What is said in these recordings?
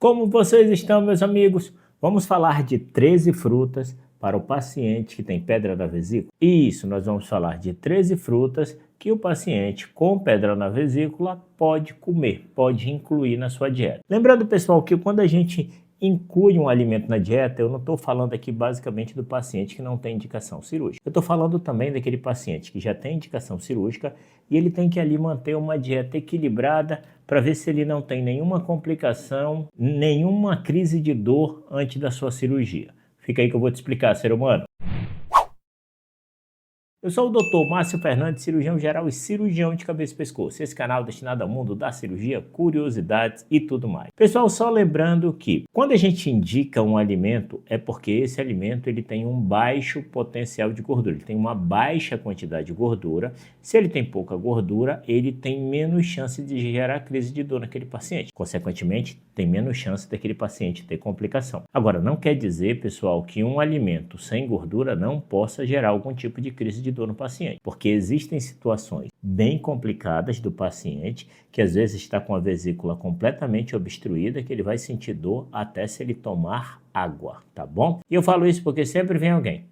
Como vocês estão, meus amigos? Vamos falar de 13 frutas para o paciente que tem pedra na vesícula? Isso, nós vamos falar de 13 frutas que o paciente com pedra na vesícula pode comer, pode incluir na sua dieta. Lembrando, pessoal, que quando a gente inclui um alimento na dieta, eu não estou falando aqui basicamente do paciente que não tem indicação cirúrgica. Eu estou falando também daquele paciente que já tem indicação cirúrgica e ele tem que ali manter uma dieta equilibrada para ver se ele não tem nenhuma complicação, nenhuma crise de dor antes da sua cirurgia. Fica aí que eu vou te explicar, ser humano. Eu sou o Dr. Márcio Fernandes, cirurgião geral e cirurgião de cabeça e pescoço. Esse canal é destinado ao mundo da cirurgia, curiosidades e tudo mais. Pessoal, só lembrando que quando a gente indica um alimento, é porque esse alimento ele tem um baixo potencial de gordura, ele tem uma baixa quantidade de gordura. Se ele tem pouca gordura, ele tem menos chance de gerar crise de dor naquele paciente. Consequentemente, tem menos chance daquele paciente ter complicação. Agora, não quer dizer, pessoal, que um alimento sem gordura não possa gerar algum tipo de crise de dor no paciente, porque existem situações bem complicadas do paciente que às vezes está com a vesícula completamente obstruída, que ele vai sentir dor até se ele tomar água, tá bom? E eu falo isso porque sempre vem alguém: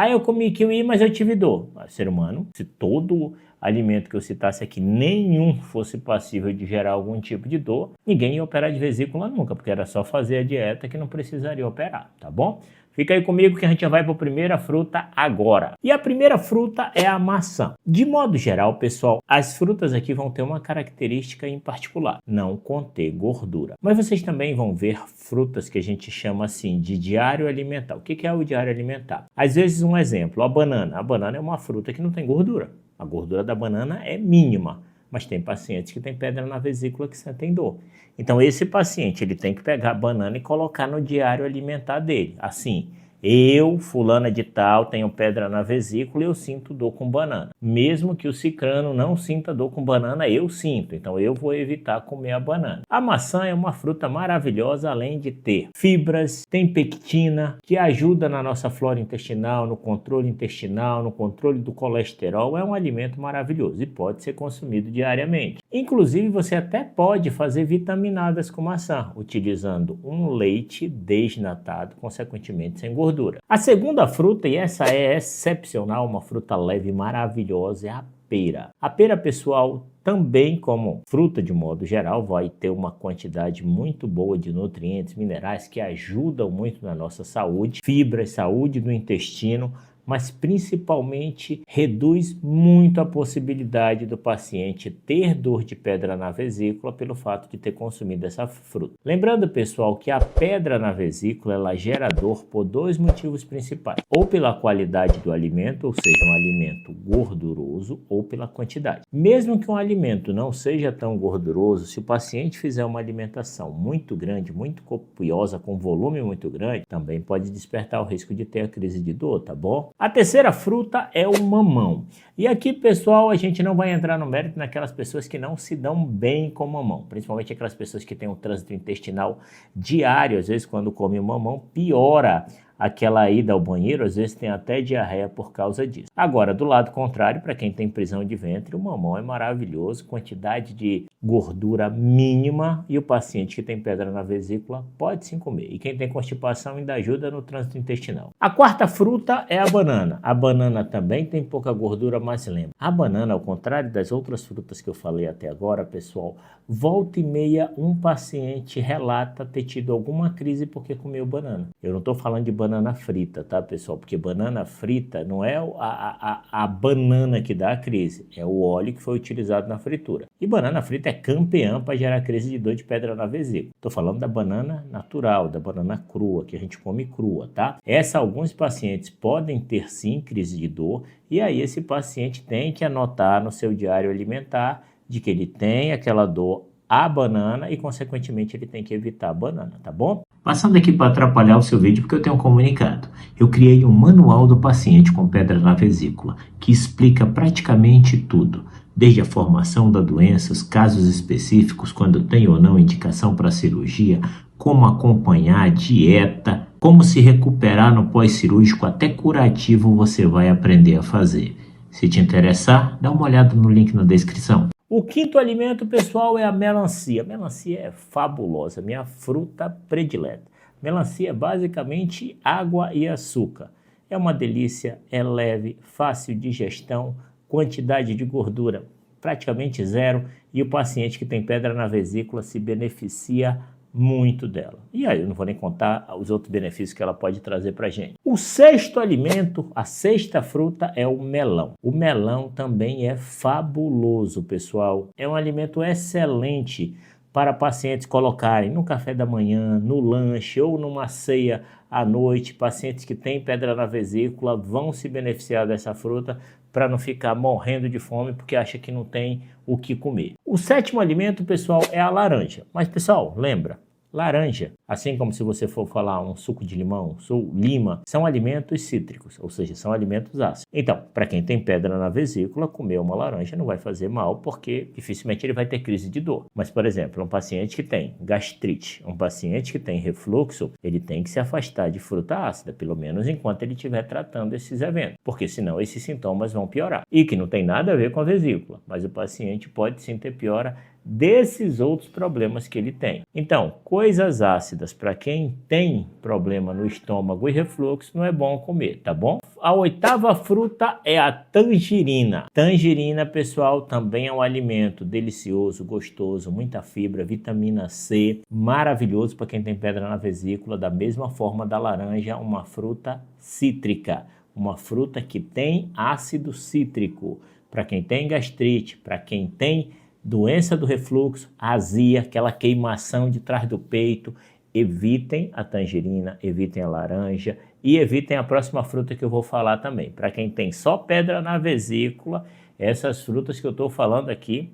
eu comi kiwi, mas eu tive dor. Ser humano, se todo alimento que eu citasse aqui, nenhum fosse passível de gerar algum tipo de dor, ninguém ia operar de vesícula nunca, porque era só fazer a dieta que não precisaria operar, tá bom? Fica aí comigo que a gente já vai para a primeira fruta agora. E a primeira fruta é a maçã. De modo geral, pessoal, as frutas aqui vão ter uma característica em particular: não conter gordura. Mas vocês também vão ver frutas que a gente chama assim de diário alimentar. O que é o diário alimentar? Às vezes, um exemplo, a banana. A banana é uma fruta que não tem gordura. A gordura da banana é mínima, mas tem pacientes que têm pedra na vesícula que sentem dor. Então esse paciente ele tem que pegar a banana e colocar no diário alimentar dele. Assim, eu, fulana de tal, tenho pedra na vesícula e eu sinto dor com banana. Mesmo que o cicrano não sinta dor com banana, eu sinto. Então eu vou evitar comer a banana. A maçã é uma fruta maravilhosa, além de ter fibras, tem pectina, que ajuda na nossa flora intestinal, no controle do colesterol. É um alimento maravilhoso e pode ser consumido diariamente. Inclusive, você até pode fazer vitaminadas com maçã, utilizando um leite desnatado, consequentemente sem gordura. A segunda fruta, e essa é excepcional, uma fruta leve maravilhosa, é a pera. A pera, pessoal, também como fruta de modo geral, vai ter uma quantidade muito boa de nutrientes, minerais que ajudam muito na nossa saúde, fibras, saúde do intestino, mas principalmente reduz muito a possibilidade do paciente ter dor de pedra na vesícula pelo fato de ter consumido essa fruta. Lembrando, pessoal, que a pedra na vesícula ela gera dor por dois motivos principais: ou pela qualidade do alimento, ou seja, um alimento gorduroso, ou pela quantidade. Mesmo que um alimento não seja tão gorduroso, se o paciente fizer uma alimentação muito grande, muito copiosa, com volume muito grande, também pode despertar o risco de ter a crise de dor, tá bom? A terceira fruta é o mamão. E aqui, pessoal, a gente não vai entrar no mérito naquelas pessoas que não se dão bem com mamão, principalmente aquelas pessoas que têm um trânsito intestinal diário. Às vezes, quando come o mamão, piora aquela ida ao banheiro, às vezes tem até diarreia por causa disso. Agora, do lado contrário, para quem tem prisão de ventre, o mamão é maravilhoso, quantidade de gordura mínima, e o paciente que tem pedra na vesícula pode sim comer. E quem tem constipação ainda ajuda no trânsito intestinal. A quarta fruta é a banana. A banana também tem pouca gordura, mas lembra, a banana, ao contrário das outras frutas que eu falei até agora, pessoal, volta e meia um paciente relata ter tido alguma crise porque comeu banana. Eu não estou falando de banana frita, tá, pessoal? Porque banana frita não é a banana que dá a crise, é o óleo que foi utilizado na fritura. E banana frita é campeã para gerar crise de dor de pedra na vesícula. Estou falando da banana natural, da banana crua, que a gente come crua, tá? Alguns pacientes podem ter sim crise de dor, e aí esse paciente tem que anotar no seu diário alimentar de que ele tem aquela dor à banana e, consequentemente, ele tem que evitar a banana, tá bom? Passando aqui para atrapalhar o seu vídeo, porque eu tenho um comunicado. Eu criei um manual do paciente com pedra na vesícula, que explica praticamente tudo, desde a formação da doença, os casos específicos, quando tem ou não indicação para cirurgia, como acompanhar a dieta, como se recuperar no pós-cirúrgico, até curativo você vai aprender a fazer. Se te interessar, dá uma olhada no link na descrição. O quinto alimento, pessoal, é a melancia. A melancia é fabulosa, minha fruta predileta. Melancia é basicamente água e açúcar. É uma delícia, é leve, fácil de digestão, quantidade de gordura praticamente zero e o paciente que tem pedra na vesícula se beneficia muito dela. E aí eu não vou nem contar os outros benefícios que ela pode trazer para a gente. O sexto alimento, a sexta fruta é o melão. O melão também é fabuloso, pessoal. É um alimento excelente para pacientes colocarem no café da manhã, no lanche ou numa ceia à noite. Pacientes que têm pedra na vesícula vão se beneficiar dessa fruta para não ficar morrendo de fome porque acha que não tem o que comer. O sétimo alimento, pessoal, é a laranja. Mas, pessoal, lembra, laranja, assim como se você for falar um suco de limão, lima, são alimentos cítricos, ou seja, são alimentos ácidos. Então, para quem tem pedra na vesícula, comer uma laranja não vai fazer mal, porque dificilmente ele vai ter crise de dor. Mas, por exemplo, um paciente que tem gastrite, um paciente que tem refluxo, ele tem que se afastar de fruta ácida, pelo menos enquanto ele estiver tratando esses eventos, porque senão esses sintomas vão piorar. E que não tem nada a ver com a vesícula, mas o paciente pode sim ter piora desses outros problemas que ele tem. Então, coisas ácidas para quem tem problema no estômago e refluxo não é bom comer, tá bom? A oitava fruta é a tangerina. Tangerina, pessoal, também é um alimento delicioso, gostoso, muita fibra, vitamina C, maravilhoso para quem tem pedra na vesícula, da mesma forma da laranja, uma fruta cítrica, uma fruta que tem ácido cítrico. Para quem tem gastrite, para quem tem doença do refluxo, azia, aquela queimação de trás do peito, evitem a tangerina, evitem a laranja e evitem a próxima fruta que eu vou falar também. Para quem tem só pedra na vesícula, essas frutas que eu estou falando aqui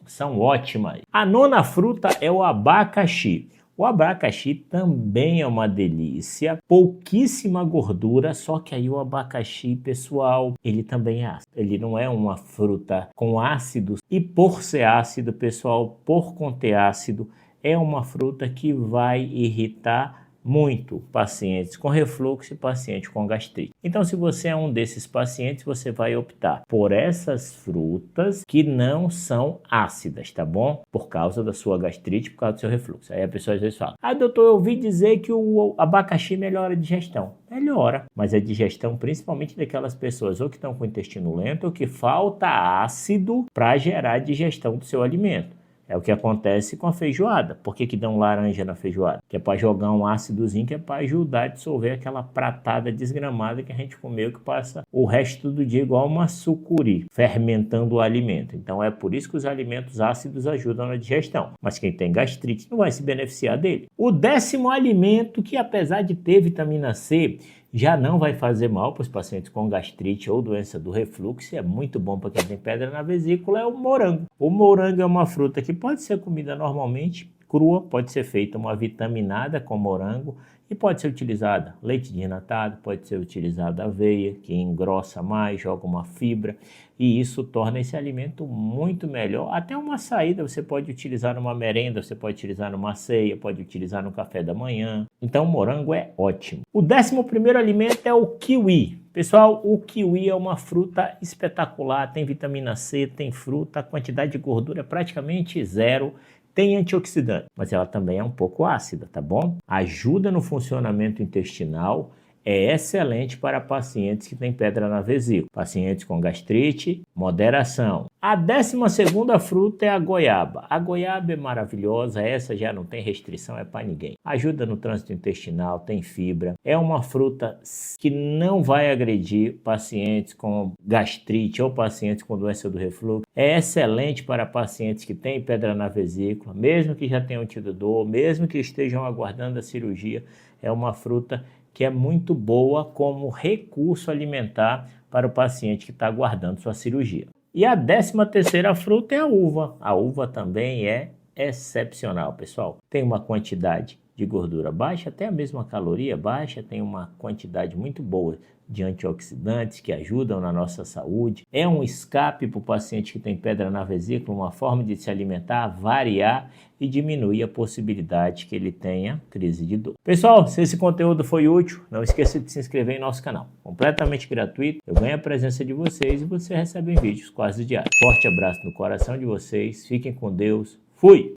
são ótimas. A nona fruta é o abacaxi. O abacaxi também é uma delícia, pouquíssima gordura, só que aí o abacaxi, pessoal, ele também é ácido. Ele não é uma fruta com ácidos e por ser ácido, pessoal, por conter ácido, é uma fruta que vai irritar muito pacientes com refluxo e pacientes com gastrite. Então, se você é um desses pacientes, você vai optar por essas frutas que não são ácidas, tá bom? Por causa da sua gastrite, por causa do seu refluxo. Aí a pessoa às vezes fala, doutor, eu ouvi dizer que o abacaxi melhora a digestão. Melhora, mas a digestão principalmente daquelas pessoas ou que estão com o intestino lento ou que falta ácido para gerar a digestão do seu alimento. É o que acontece com a feijoada. Por que dão laranja na feijoada? Que é para jogar um ácidozinho, que é para ajudar a dissolver aquela pratada desgramada que a gente comeu, que passa o resto do dia igual uma sucuri, fermentando o alimento. Então é por isso que os alimentos ácidos ajudam na digestão. Mas quem tem gastrite não vai se beneficiar dele. O décimo alimento, que apesar de ter vitamina C, já não vai fazer mal para os pacientes com gastrite ou doença do refluxo, é muito bom para quem tem pedra na vesícula, é o morango. O morango é uma fruta que pode ser comida normalmente, crua, pode ser feita uma vitaminada com morango e pode ser utilizada leite desnatado, pode ser utilizada aveia, que engrossa mais, joga uma fibra e isso torna esse alimento muito melhor. Até uma saída você pode utilizar numa merenda, você pode utilizar numa ceia, pode utilizar no café da manhã. Então o morango é ótimo. O 11º alimento é o kiwi. Pessoal, o kiwi é uma fruta espetacular, tem vitamina C, tem fruta, a quantidade de gordura é praticamente zero. Tem antioxidante, mas ela também é um pouco ácida, tá bom? Ajuda no funcionamento intestinal, é excelente para pacientes que têm pedra na vesícula, pacientes com gastrite, moderação. A 12ª fruta é a goiaba. A goiaba é maravilhosa, essa já não tem restrição, é para ninguém. Ajuda no trânsito intestinal, tem fibra. É uma fruta que não vai agredir pacientes com gastrite ou pacientes com doença do refluxo. É excelente para pacientes que têm pedra na vesícula, mesmo que já tenham tido dor, mesmo que estejam aguardando a cirurgia. É uma fruta que é muito boa como recurso alimentar para o paciente que está aguardando sua cirurgia. E a 13ª fruta é a uva. A uva também é excepcional, pessoal. Tem uma quantidade de gordura baixa, até a mesma caloria baixa, tem uma quantidade muito boa de antioxidantes que ajudam na nossa saúde. É um escape para o paciente que tem pedra na vesícula, uma forma de se alimentar, variar e diminuir a possibilidade que ele tenha crise de dor. Pessoal, se esse conteúdo foi útil, não esqueça de se inscrever em nosso canal. Completamente gratuito, eu ganho a presença de vocês e você recebe vídeos quase diários. Forte abraço no coração de vocês, fiquem com Deus, fui!